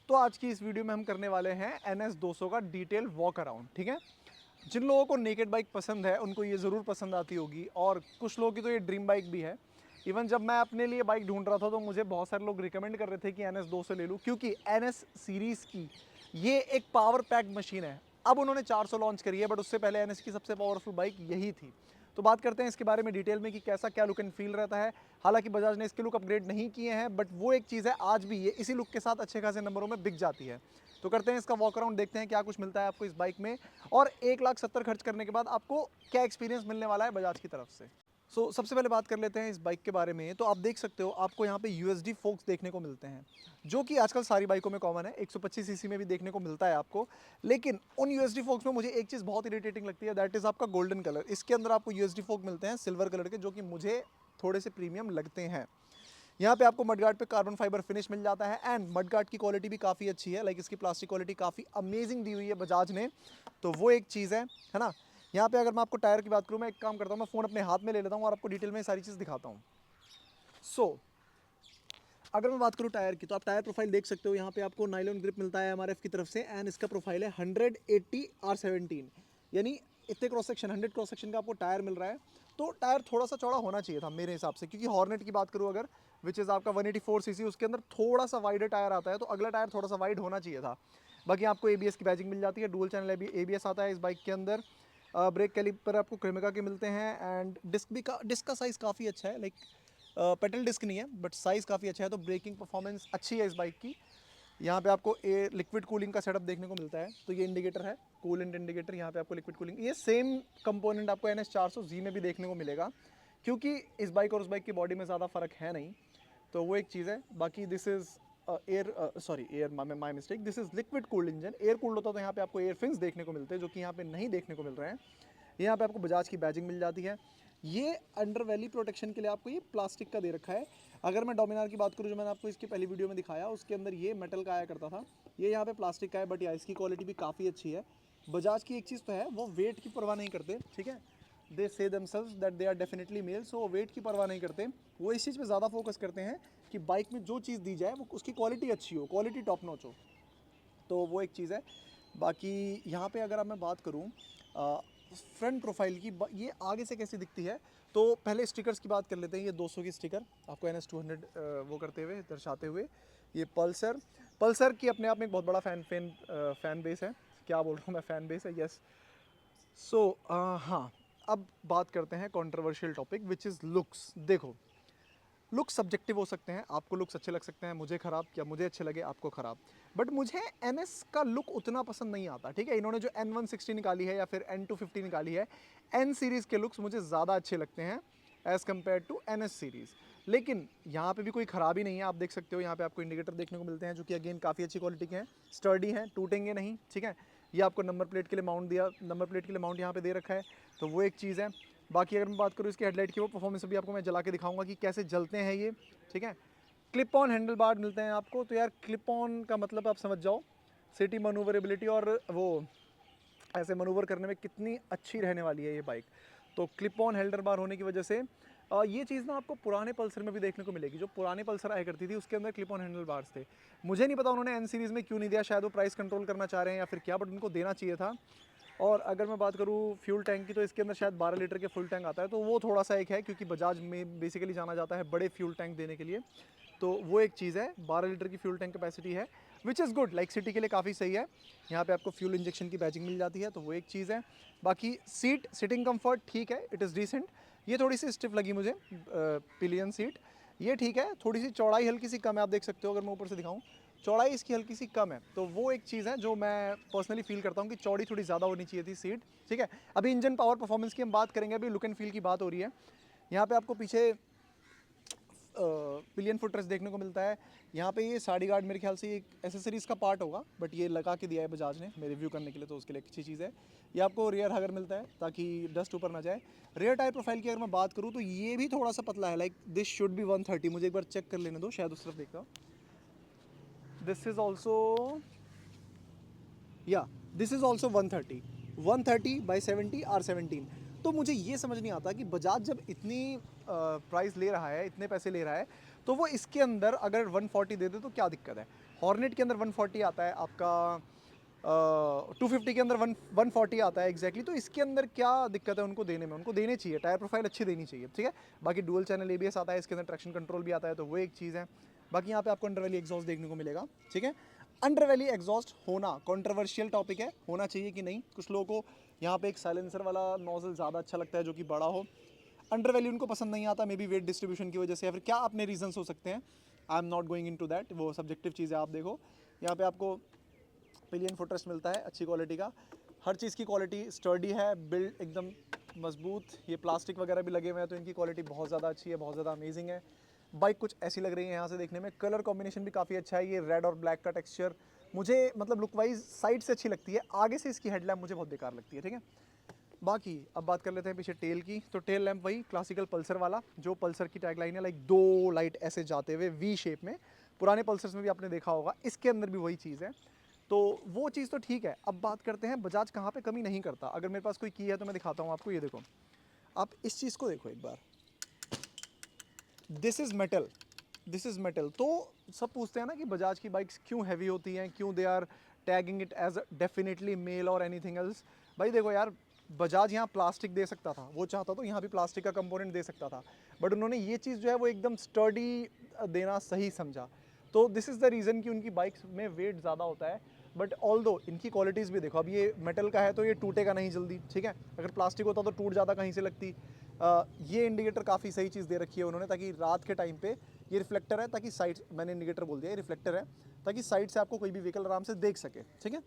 तो आज की इस वीडियो में हम करने वाले हैं NS 200 का डिटेल वॉक अराउंड, ठीक है। जिन लोगों को नेकेड बाइक पसंद है उनको ये ज़रूर पसंद आती होगी, और कुछ लोगों की तो ये ड्रीम बाइक भी है। इवन जब मैं अपने लिए बाइक ढूंढ रहा था तो मुझे बहुत सारे लोग रिकमेंड कर रहे थे कि NS 200 ले लूँ, क्योंकि NS सीरीज़ की ये एक पावर पैक मशीन है। अब उन्होंने 400 लॉन्च करी है, बट उससे पहले NS की सबसे पावरफुल बाइक यही थी। तो बात करते हैं इसके बारे में डिटेल में कि कैसा क्या लुक एंड फील रहता है। हालांकि बजाज ने इसके लुक अपग्रेड नहीं किए हैं, बट वो एक चीज़ है, आज भी ये इसी लुक के साथ अच्छे खासे नंबरों में बिक जाती है। तो करते हैं इसका वॉक अराउंड, देखते हैं क्या कुछ मिलता है आपको इस बाइक में, और 1,70,000 खर्च करने के बाद आपको क्या एक्सपीरियंस मिलने वाला है बजाज की तरफ से। सबसे पहले बात कर लेते हैं इस बाइक के बारे में। तो आप देख सकते हो, आपको यहाँ पे यूएसडी फोक्स देखने को मिलते हैं, जो कि आजकल सारी बाइकों में कॉमन है। 125 सीसी में भी देखने को मिलता है आपको। लेकिन उन यूएसडी फोक्स में मुझे एक चीज़ बहुत इरिटेटिंग लगती है, दैट इज़ आपका गोल्डन कलर। इसके अंदर आपको यूएसडी फोक मिलते हैं सिल्वर कलर के, जो कि मुझे थोड़े से प्रीमियम लगते हैं। यहाँ पे आपको मडगार्ड पे कार्बन फाइबर फिनिश मिल जाता है, एंड मडगार्ड की क्वालिटी भी काफ़ी अच्छी है। लाइक इसकी प्लास्टिक क्वालिटी काफ़ी अमेजिंग दी हुई है बजाज ने, तो वो एक चीज़ है ना। यहाँ पे अगर मैं आपको टायर की बात करूँ, मैं एक काम करता हूँ, मैं फ़ोन अपने हाथ में ले लेता हूँ और आपको डिटेल में सारी चीज़ दिखाता हूँ। अगर मैं बात करूँ टायर की, तो आप टायर प्रोफाइल देख सकते हो। यहाँ पे आपको नाइलॉन ग्रिप मिलता है MRF की तरफ से, एंड इसका प्रोफाइल है 180R17, यानी इतने क्रॉस सेक्शन 100 क्रॉस सेक्शन का आपको टायर मिल रहा है। तो टायर थोड़ा सा चौड़ा होना चाहिए था मेरे हिसाब से, क्योंकि हॉर्नेट की बात करूँ अगर, विच इज़ आपका 184 सीसी, उसके अंदर थोड़ा सा वाइडर टायर आता है, तो अगला टायर थोड़ा सा वाइड होना चाहिए था। बाकी आपको ABS की बैजिंग मिल जाती है, डुअल चैनल ABS आता है इस बाइक के अंदर। ब्रेक कैलिपर आपको क्रेमिका के मिलते हैं, एंड डिस्क का साइज़ काफ़ी अच्छा है। लाइक पेटल डिस्क नहीं है, बट साइज़ काफ़ी अच्छा है, तो ब्रेकिंग परफॉर्मेंस अच्छी है इस बाइक की। यहाँ पे आपको एयर लिक्विड कूलिंग का सेटअप देखने को मिलता है, तो ये इंडिकेटर है, कूलेंट इंडिकेटर। यहाँ पे आपको लिक्विड कूलिंग, ये सेम कंपोनेंट आपको NS 400Z में भी देखने को मिलेगा, क्योंकि इस बाइक और उस बाइक की बॉडी में ज़्यादा फ़र्क है नहीं, तो वो एक चीज़ है। बाकी this is air my mistake, this is liquid cooled engine. Air cooled होता तो यहाँ पे आपको एयर फिन्स देखने को मिलते हैं, जो कि यहाँ पे नहीं देखने को मिल रहे हैं। यहाँ पे आपको बजाज की बैजिंग मिल जाती है। ये अंडर वैली प्रोटेक्शन के लिए आपको ये प्लास्टिक का दे रखा है। अगर मैं डोमिनार की बात करूँ, जो मैंने आपको इसकी पहली वीडियो में दिखाया, उसके अंदर ये मेटल का आया करता था, ये यहाँ पे प्लास्टिक का है, बट या इसकी क्वालिटी भी काफ़ी अच्छी है। बजाज की एक चीज़ तो है, वो वेट की परवाह नहीं करते, ठीक है। They say themselves that they are definitely male, so वो वेट की परवाह नहीं करते। वो इस चीज़ पे ज़्यादा फोकस करते हैं कि बाइक में जो चीज़ दी जाए वो उसकी क्वालिटी अच्छी हो, क्वालिटी टॉप नॉच हो, तो वो एक चीज़ है। बाकी यहाँ पे अगर अब मैं बात करूँ फ्रंट प्रोफाइल की, ये आगे से कैसी दिखती है, तो पहले स्टिकर्स की बात कर लेते हैं। ये 200 की स्टिकर आपको NS 200 वो करते हुए, दर्शाते हुए। ये पल्सर की अपने आप में एक बहुत बड़ा फ़ैन बेस है। क्या बोल रहा हूँ मैं, फ़ैन बेस है, यस। हाँ, अब बात करते हैं controversial topic, which is looks. देखो, लुक सब्जेक्टिव हो सकते हैं, आपको लुक्स अच्छे लग सकते हैं, मुझे ख़राब, या मुझे अच्छे लगे आपको ख़राब, बट मुझे NS का लुक उतना पसंद नहीं आता, ठीक है। इन्होंने जो N160 निकाली है या फिर N250 निकाली है, N सीरीज़ के लुक्स मुझे ज़्यादा अच्छे लगते हैं as compare to NS series. लेकिन यहाँ पे भी कोई ख़राबी नहीं है, आप देख सकते हो। यहाँ पे आपको इंडिकेटर देखने को मिलते हैं, जो कि अगेन काफ़ी अच्छी क्वालिटी के हैं, स्टर्डी हैं, टूटेंगे नहीं, ठीक है। ये आपको नंबर प्लेट के लिए माउंट यहाँ पे दे रखा है, तो वो एक चीज़ है। बाकी अगर मैं बात करूँ इसकी हेडलाइट की, वो परफॉर्मेंस भी आपको मैं जला के दिखाऊंगा कि कैसे जलते हैं ये, ठीक है। क्लिप ऑन हैंडल बार मिलते हैं आपको, तो यार क्लिप ऑन का मतलब आप समझ जाओ, सिटी मनूवरेबिलिटी और वो ऐसे मनूवर करने में कितनी अच्छी रहने वाली है ये बाइक। तो क्लिप ऑन हेल्डर बार होने की वजह से ये चीज़ ना आपको पुराने पल्सर में भी देखने को मिलेगी। जो पुराने पल्सर आया करती थी उसके अंदर क्लिप ऑन हैंडल बार्स थे। मुझे नहीं पता उन्होंने N सीरीज़ में क्यों नहीं दिया, शायद वो प्राइस कंट्रोल करना चाह रहे हैं या फिर क्या, बट उनको देना चाहिए था। और अगर मैं बात करूँ फ्यूल टैंक की, तो इसके अंदर शायद 12 लीटर के फुल टैंक आता है, तो वो थोड़ा सा एक है, क्योंकि बजाज में बेसिकली जाना जाता है बड़े फ्यूल टैंक देने के लिए, तो वो एक चीज़ है। 12 लीटर की फ्यूल टैंक कैपेसिटी है, which is good, like city के लिए काफ़ी सही है। यहाँ पे आपको फ्यूल इंजेक्शन की बैजिंग मिल जाती है, तो वो एक चीज़ है। बाकी सिटिंग कंफर्ट ठीक है, इट इज़ डिसेंट। ये थोड़ी सी स्टिफ लगी मुझे, पिलियन सीट, ये ठीक है। थोड़ी सी चौड़ाई हल्की सी कम है, आप देख सकते हो, अगर मैं ऊपर से दिखाऊँ, चौड़ाई इसकी हल्की सी कम है, तो वो एक चीज़ है जो मैं पर्सनली फील करता हूँ कि चौड़ी थोड़ी ज़्यादा होनी चाहिए थी सीट, ठीक है। अभी इंजन पावर परफॉर्मेंस की हम बात करेंगे, अभी लुक एंड फील की बात हो रही है। यहाँ पे आपको पीछे पिलियन फुट रेस्ट देखने को मिलता है। यहाँ पे ये साड़ी गार्ड मेरे ख्याल से एक एसेसरीज़ का पार्ट होगा, बट ये लगा के दिया है बजाज ने मैं रिव्यू करने के लिए, तो उसके लिए अच्छी चीज़ है। ये आपको रियर हगर मिलता है ताकि डस्ट ऊपर ना जाए। रियर टायर प्रोफाइल की अगर मैं बात करूँ, तो ये भी थोड़ा सा पतला है, लाइक दिस शुड बी 130। मुझे एक बार चेक कर लेने दो, शायद उस तरफ देखा। दिस इज़ ऑल्सो, या दिस इज़ ऑल्सो 130/70 R17। तो मुझे ये समझ नहीं आता कि बजाज जब इतनी प्राइस ले रहा है, इतने पैसे ले रहा है, तो वो इसके अंदर अगर 140 दे दे तो क्या दिक्कत है। हॉर्नेट के अंदर 140 आता है आपका, 250 के अंदर 140 आता है एग्जैक्टली। तो इसके अंदर क्या दिक्कत है उनको देने में, उनको देने चाहिए, टायर प्रोफाइल अच्छी देनी चाहिए, ठीक है। बाकी डुअल चैनल एबीएस आता है इसके अंदर, ट्रैक्शन कंट्रोल भी आता है, तो वो एक चीज़ है। बाकी यहाँ पे आपको अंडरवैली एग्जॉस्ट देखने को मिलेगा, ठीक है। अंडरवैली एग्जॉस्ट होना कंट्रोवर्शियल टॉपिक है, होना चाहिए कि नहीं। कुछ लोगों को यहाँ पे एक साइलेंसर वाला नोजल ज़्यादा अच्छा लगता है जो कि बड़ा हो, अंडरवैल्यू उनको पसंद नहीं आता, मे बी वेट डिस्ट्रीब्यूशन की वजह से, या फिर क्या अपने रीजंस हो सकते हैं। I am not going into that, वो सब्जेक्टिव चीज़ है। आप देखो यहाँ पे आपको पिलियन फुटरेस्ट मिलता है अच्छी क्वालिटी का, हर चीज़ की क्वालिटी स्टर्डी है, बिल्ड एकदम मजबूत। ये प्लास्टिक वगैरह भी लगे हुए हैं तो इनकी क्वालिटी बहुत ज़्यादा अच्छी है, बहुत ज़्यादा अमेजिंग है। बाइक कुछ ऐसी लग रही है यहाँ से देखने में, कलर कॉम्बिनेशन भी काफ़ी अच्छा है। ये रेड और ब्लैक का टेक्सचर मुझे मतलब लुक वाइज साइड से अच्छी लगती है, आगे से इसकी हेडलैम्प मुझे बहुत बेकार लगती है, ठीक है। बाकी अब बात कर लेते हैं पीछे टेल की। तो टेल लैंप वही क्लासिकल पल्सर वाला, जो पल्सर की टैगलाइन है, लाइक 2 लाइट ऐसे जाते हुए वी शेप में, पुराने पल्सर्स में भी आपने देखा होगा, इसके अंदर भी वही चीज़ है। तो वो चीज़ तो ठीक है। अब बात करते हैं बजाज कहाँ पे कमी नहीं करता। अगर मेरे पास कोई की है तो मैं दिखाता हूँ आपको, ये देखो, आप इस चीज़ को देखो एक बार, this is metal, this is metal. तो सब पूछते हैं ना कि बजाज की बाइक्स क्यों हैवी होती हैं, क्यों they are tagging it as definitely male और एनीथिंग एल्स। भाई देखो यार, बजाज यहाँ प्लास्टिक दे सकता था, वो चाहता तो यहाँ भी प्लास्टिक का कंपोनेंट दे सकता था, बट उन्होंने ये चीज़ जो है वो एकदम स्टर्डी देना सही समझा। तो दिस इज़ द रीज़न कि उनकी बाइक्स में वेट ज़्यादा होता है। बट ऑल दो इनकी क्वालिटीज़ भी देखो, अब ये मेटल का है तो ये टूटेगा नहीं जल्दी, ठीक है। अगर प्लास्टिक होता तो टूट जाता कहीं से लगती। ये इंडिकेटर काफ़ी सही चीज़ दे रखी है उन्होंने, ताकि रात के टाइम पे, ये रिफ्लेक्टर है ताकि साइड, मैंने इंडिकेटर बोल दिया, ये रिफ्लेक्टर है ताकि साइड से आपको कोई भी व्हीकल आराम से देख सके, ठीक है।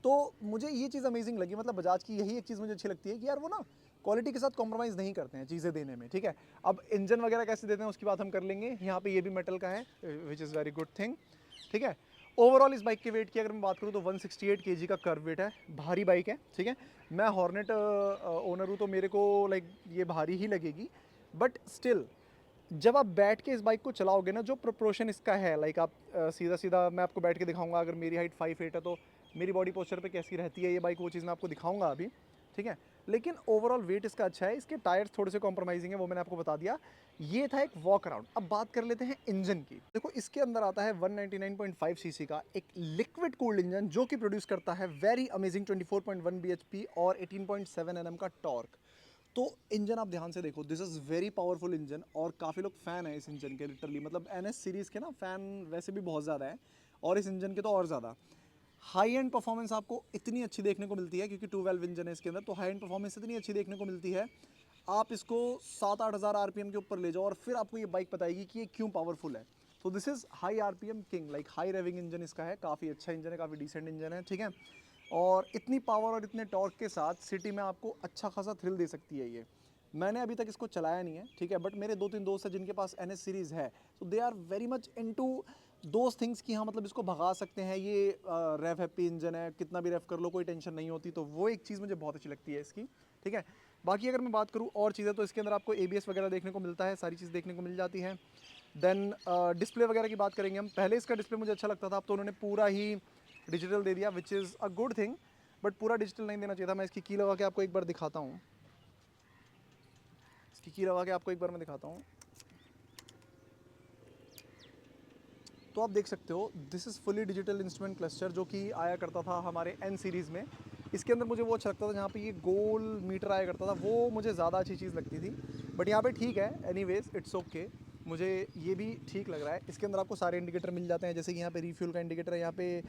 तो मुझे ये चीज़ अमेजिंग लगी, मतलब बजाज की यही एक चीज़ मुझे अच्छी लगती है कि यार वो ना क्वालिटी के साथ कॉम्प्रोमाइज़ नहीं करते हैं चीज़ें देने में, ठीक है। अब इंजन वगैरह कैसे देते हैं उसकी बात हम कर लेंगे। यहाँ पे ये भी मेटल का है, which is very good thing, ठीक है। ओवरऑल इस बाइक के वेट की अगर मैं बात करूँ तो 168 kg का कर्व वेट है, भारी बाइक है, ठीक है। मैं हॉर्नेट ओनर हूँ तो मेरे को लाइक ये भारी ही लगेगी, बट स्टिल जब आप बैठ के इस बाइक को चलाओगे ना, जो प्रोपोर्शन इसका है, लाइक आप सीधा सीधा मैं आपको बैठ के दिखाऊंगा, अगर मेरी हाइट 5'8" है तो मेरी बॉडी पोस्चर पे कैसी रहती है ये बाइक, वो चीज़ मैं आपको दिखाऊंगा अभी, ठीक है। लेकिन ओवरऑल वेट इसका अच्छा है। इसके टायर्स थोड़े से कॉम्प्रोमाइजिंग है, वो मैंने आपको बता दिया। ये था एक वॉक अराउंड। अब बात कर लेते हैं इंजन की। देखो इसके अंदर आता है 199.5 सीसी का एक लिक्विड कूल्ड इंजन, जो कि प्रोड्यूस करता है वेरी अमेजिंग 24.1 bhp और 18.7 Nm का टॉर्क। तो इंजन आप ध्यान से देखो, this is very powerful engine, और काफ़ी लोग फ़ैन है इस इंजन के, लिटरली मतलब एनएस सीरीज़ के ना फ़ैन वैसे भी बहुत ज़्यादा है, और इस इंजन के तो और ज़्यादा। हाई एंड परफॉर्मेंस आपको इतनी अच्छी देखने को मिलती है, क्योंकि 2 वाल्व इंजन है इसके अंदर, तो हाई एंड परफॉर्मेंस इतनी अच्छी देखने को मिलती है। आप इसको 7-8 हज़ार आरपीएम के ऊपर ले जाओ और फिर आपको ये बाइक बताएगी कि ये क्यों पावरफुल है। तो this is high RPM king, like high raving engine इसका है, काफ़ी अच्छा इंजन है, काफ़ी डिसेंट इंजन है, ठीक है। और इतनी पावर और इतने टॉर्क के साथ सिटी में आपको अच्छा खासा थ्रिल दे सकती है ये। मैंने अभी तक इसको चलाया नहीं है, ठीक है, बट मेरे 2-3 दोस्त हैं जिनके पास एन एस सीरीज़ है, तो they are very much into those things कि हाँ मतलब इसको भगा सकते हैं, ये रेव हैप्पी इंजन है, कितना भी रेव कर लो कोई टेंशन नहीं होती। तो वो एक चीज़ मुझे बहुत अच्छी लगती है इसकी, ठीक है। बाकी अगर मैं बात करूँ और चीज़ें, तो इसके अंदर आपको एबीएस वगैरह देखने को मिलता है, सारी चीज़ देखने को मिल जाती है। देन डिस्प्ले वगैरह की बात करेंगे हम। पहले इसका डिस्प्ले मुझे अच्छा लगता था, अब तो उन्होंने पूरा ही डिजिटल दे दिया, which is a good thing, but पूरा डिजिटल नहीं देना चाहिए था। मैं इसकी की लगा के आपको एक बार दिखाता हूँ, इसकी की लगा के आपको एक बार मैं दिखाता हूँ। तो आप देख सकते हो, this is fully digital instrument cluster, जो कि आया करता था हमारे एन सीरीज़ में। इसके अंदर मुझे वो अच्छा लगता था जहाँ पे ये गोल मीटर आया करता था, वो मुझे ज़्यादा अच्छी चीज़ लगती थी। बट यहाँ पे ठीक है, एनीवेज इट्स ओके, मुझे ये भी ठीक लग रहा है। इसके अंदर आपको सारे इंडिकेटर मिल जाते हैं, जैसे कि यहाँ पे रीफ्यूल का इंडिकेटर है, यहाँ पे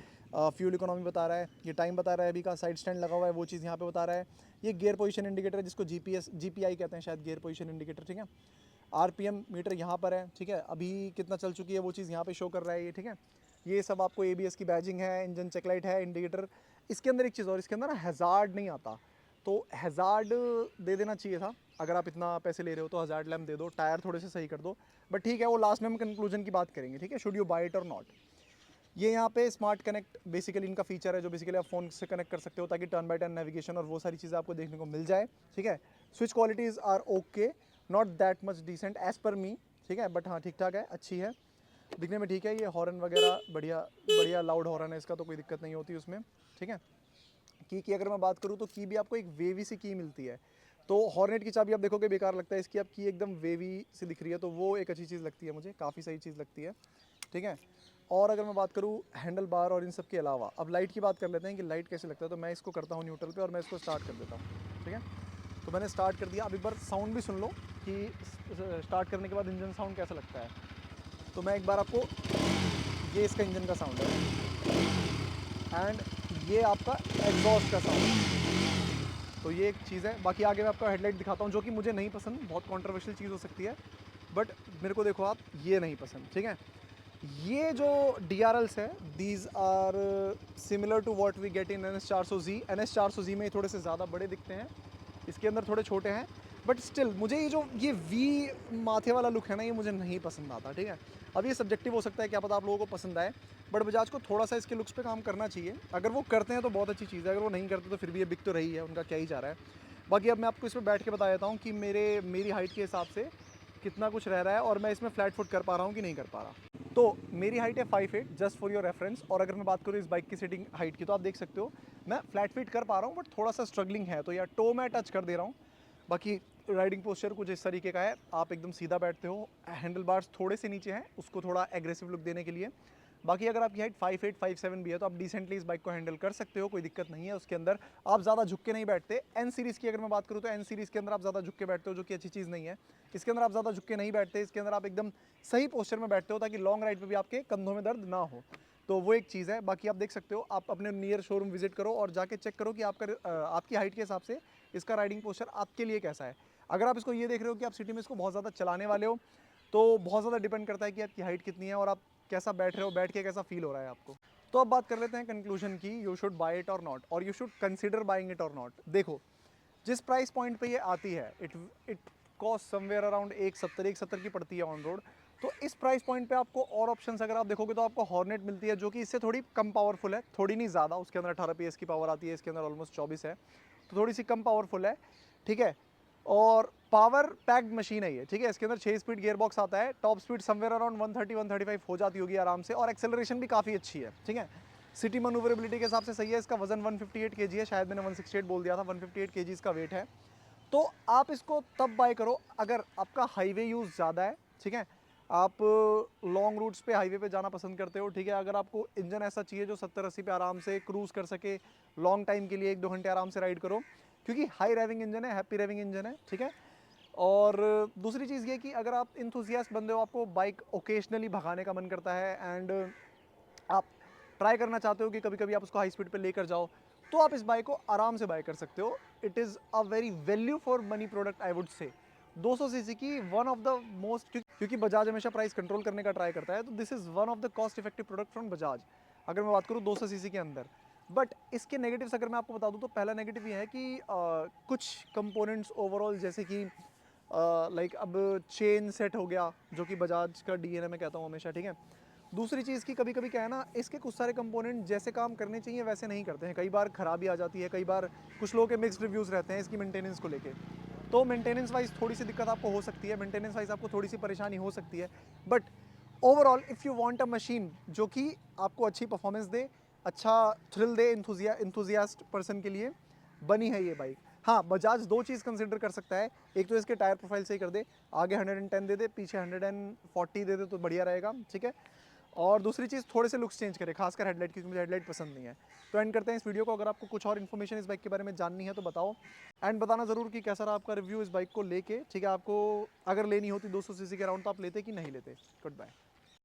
फ्यूल इकोनॉमी बता रहा है, ये टाइम बता रहा है, अभी का साइड स्टैंड लगा हुआ है वो चीज़ यहाँ पे बता रहा है। ये गियर पोजीशन इंडिकेटर है, जिसको जीपीआई कहते हैं शायद, गियर पोजीशन इंडिकेटर, ठीक है। आरपीएम मीटर यहाँ पर है, ठीक है, अभी कितना चल चुकी है वो चीज़ यहाँ पे शो कर रहा है ये, ठीक है। ये सब आपको एबीएस की बैजिंग है, इंजन चेकलाइट है, इंडिकेटर। इसके अंदर एक चीज़ और, इसके अंदर ना हैज़ार्ड नहीं आता, तो हैज़ार्ड दे देना चाहिए था। अगर आप इतना पैसे ले रहे हो तो हैज़ार्ड लैम्प दे दो, टायर थोड़े से सही कर दो, बट ठीक है, वो लास्ट में हम कंक्लूजन की बात करेंगे, ठीक है, शुड यू बाय इट और नॉट। ये यहाँ पे स्मार्ट कनेक्ट बेसिकली इनका फीचर है, जो बेसिकली आप फ़ोन से कनेक्ट कर सकते हो, ताकि टर्न बाय टर्न नेविगेशन और वो सारी चीज़ें आपको देखने को मिल जाए, ठीक है। Switch qualities are okay, not that much decent as per me, ठीक है, बट हाँ ठीक ठाक है, अच्छी है, दिखने में ठीक है। ये हॉर्न वगैरह बढ़िया बढ़िया लाउड हॉर्न है इसका, तो कोई दिक्कत नहीं होती उसमें, ठीक है। की अगर मैं बात करूँ तो की भी आपको एक वेवी सी की मिलती है। तो हॉर्नेट की चाबी आप देखोगे बेकार लगता है, इसकी आपकी एकदम वेवी सी दिख रही है, तो वो एक अच्छी चीज़ लगती है मुझे, काफ़ी सही चीज़ लगती है, ठीक है। और अगर मैं बात करूँ हैंडल बार और इन सब के अलावा, अब लाइट की बात कर लेते हैं कि लाइट कैसे लगता है। तो मैं इसको करता हूँ न्यूट्रल पे और मैं इसको स्टार्ट कर देता हूँ, ठीक है। तो मैंने स्टार्ट कर दिया। अब एक बार साउंड भी सुन लो कि स्टार्ट करने के बाद इंजन साउंड कैसा लगता है। तो मैं एक बार आपको, ये इसका इंजन का साउंड है एंड ये आपका एग्जॉस्ट का साउंड है। तो ये एक चीज़ है। बाकी आगे मैं आपको हेडलाइट दिखाता हूँ जो कि मुझे नहीं पसंद, बहुत कॉन्ट्रोवर्शियल चीज़ हो सकती है, बट मेरे को देखो आप, ये नहीं पसंद, ठीक है। ये जो DRLs है, these are similar to what we get in NS400Z। NS400Z में थोड़े से ज़्यादा बड़े दिखते हैं, इसके अंदर थोड़े छोटे हैं, बट स्टिल मुझे ये वी माथे वाला लुक है ना, ये मुझे नहीं पसंद आता, ठीक है। अब ये सब्जेक्टिव हो सकता है, क्या पता आप लोगों को पसंद आए, बट बजाज को थोड़ा सा इसके लुक्स पे काम करना चाहिए। अगर वो करते हैं तो बहुत अच्छी चीज़ है, अगर वो नहीं करते तो फिर भी ये बिक तो रही है, उनका क्या ही जा रहा है। बाकी अब मैं आपको इसमें बैठ के बता देता हूँ कि मेरी हाइट के हिसाब से कितना कुछ रह रहा है और मैं इसमें फ्लैट फुट कर पा रहा हूँ कि नहीं कर पा रहा। तो मेरी हाइट है 5'8", जस्ट फॉर योर रेफरेंस। और अगर मैं बात करूँ इस बाइक की सीटिंग हाइट की, तो आप देख सकते हो मैं फ्लैट फीट कर पा रहा हूँ, बट थोड़ा सा स्ट्रगलिंग है, तो यार टो मैं टच कर दे रहा हूँ। बाकी राइडिंग पोस्चर कुछ इस तरीके का है, आप एकदम सीधा बैठते हो, हैंडल बार्स थोड़े से नीचे हैं उसको थोड़ा एग्रेसिव लुक देने के लिए। बाकी अगर आपकी हाइट 5'8", 5'7" भी है तो आप डिसेंटली इस बाइक को हैंडल कर सकते हो, कोई दिक्कत नहीं है उसके अंदर। आप ज़्यादा झुक के नहीं बैठते। एन सीरीज़ की अगर मैं बात करूँ तो एन सीरीज़ के अंदर आप ज़्यादा झुक के बैठते हो, जो कि अच्छी चीज़ नहीं है। इसके अंदर आप ज़्यादा झुक के नहीं बैठते, इसके अंदर आप एकदम सही पोस्चर में बैठते हो ताकि लॉन्ग राइड पे भी आपके कंधों में दर्द ना हो। तो वो एक चीज़ है। बाकी आप देख सकते हो, आप अपने नियर शोरूम विजिट करो और जाके चेक करो कि आपकी हाइट के हिसाब से इसका राइडिंग पोस्चर आपके लिए कैसा है। अगर आप इसको ये देख रहे हो कि आप सिटी में इसको बहुत ज़्यादा चलाने वाले हो, तो बहुत ज़्यादा डिपेंड करता है कि आपकी हाइट कितनी है और आप कैसा बैठ रहे हो, बैठ के कैसा फील हो रहा है आपको। तो अब बात कर लेते हैं कंक्लूजन की, यू शुड बाय इट और नॉट, और you should consider buying it और नॉट। देखो, जिस प्राइस पॉइंट पे ये आती है, इट कॉस्ट समवेयर अराउंड 170 की पड़ती है ऑन रोड। तो इस प्राइस पॉइंट पे आपको और ऑप्शंस अगर आप देखोगे तो आपको हॉर्नेट मिलती है, जो कि इससे थोड़ी कम पावरफुल है, थोड़ी नहीं ज़्यादा। उसके अंदर 18 PS की पावर आती है, इसके अंदर ऑलमोस्ट 24 है, तो थोड़ी सी कम पावरफुल है, ठीक है। और पावर पैक्ड मशीन है ये, ठीक है। इसके अंदर 6 स्पीड गियर बॉक्स आता है, टॉप स्पीड समवेयर अराउंड 130 135 हो जाती होगी आराम से, और एक्सेलरेशन भी काफ़ी अच्छी है, ठीक है। सिटी मनूवरेबिलिटी के हिसाब से सही है। इसका वजन 158 kg है, शायद मैंने 168 बोल दिया था, 158 kg इसका वेट है। तो आप इसको तब बाय करो अगर आपका हाईवे यूज़ ज़्यादा है, ठीक है। आप लॉन्ग रूट्स पे हाईवे पे जाना पसंद करते हो, ठीक है। अगर आपको इंजन ऐसा चाहिए जो 70-80 पे आराम से क्रूज़ कर सके लॉन्ग टाइम के लिए, 1-2 घंटे आराम से राइड करो, क्योंकि हाई रेविंग इंजन है, हैप्पी रेविंग इंजन है, ठीक है। और दूसरी चीज़ ये कि अगर आप इंथुजियास्ट बंदे हो, आपको बाइक ओकेजनली भगाने का मन करता है एंड आप ट्राई करना चाहते हो कि कभी कभी आप उसको हाई स्पीड पे लेकर जाओ, तो आप इस बाइक को आराम से बाय कर सकते हो। It is a very value for money product, I would say. 200 CC की वन ऑफ द मोस्ट, क्योंकि बजाज हमेशा प्राइस कंट्रोल करने का ट्राई करता है, तो this is one of the cost effective product from Bajaj, अगर मैं बात करूँ 200 सीसी के अंदर। बट इसके नेगेटिव्स अगर मैं आपको बता दूँ तो पहला नेगेटिव ये है कि कुछ कंपोनेंट्स ओवरऑल, जैसे कि लाइक अब चेन सेट हो गया, जो कि बजाज का DNA मैं कहता हूँ हमेशा, ठीक है। दूसरी चीज़ की कभी कभी क्या है ना, इसके कुछ सारे कंपोनेंट जैसे काम करने चाहिए वैसे नहीं करते हैं, कई बार खराबी आ जाती है, कई बार कुछ लोगों के मिक्स्ड रिव्यूज़ रहते हैं इसकी मेंटेनेंस को लेके। तो मेंटेनेंस वाइज थोड़ी सी दिक्कत आपको हो सकती है, मेंटेनेंस वाइज आपको थोड़ी सी परेशानी हो सकती है। But overall if you want a machine जो कि आपको अच्छी परफॉर्मेंस दे, अच्छा थ्रिल दे इंथुजियास्ट पर्सन के लिए, बनी है ये बाइक। हाँ, बजाज दो चीज़ कंसिडर कर सकता है, एक तो इसके टायर प्रोफाइल सही कर दे, आगे 110 दे दे, पीछे 140 दे दे तो बढ़िया रहेगा, ठीक है। और दूसरी चीज़, थोड़े से लुक्स चेंज करे, खासकर हेडलाइट, क्योंकि मुझे हेडलाइट पसंद नहीं है। तो एंड करते हैं इस वीडियो को। अगर आपको कुछ और इन्फॉर्मेशन इस बाइक के बारे में जाननी है तो बताओ, एंड बताना ज़रूर कि कैसा रहा आपका रिव्यू इस बाइक को लेके, ठीक है। आपको अगर लेनी होती 200 सीसी के अराउंड तो आप लेते कि नहीं लेते। Good bye.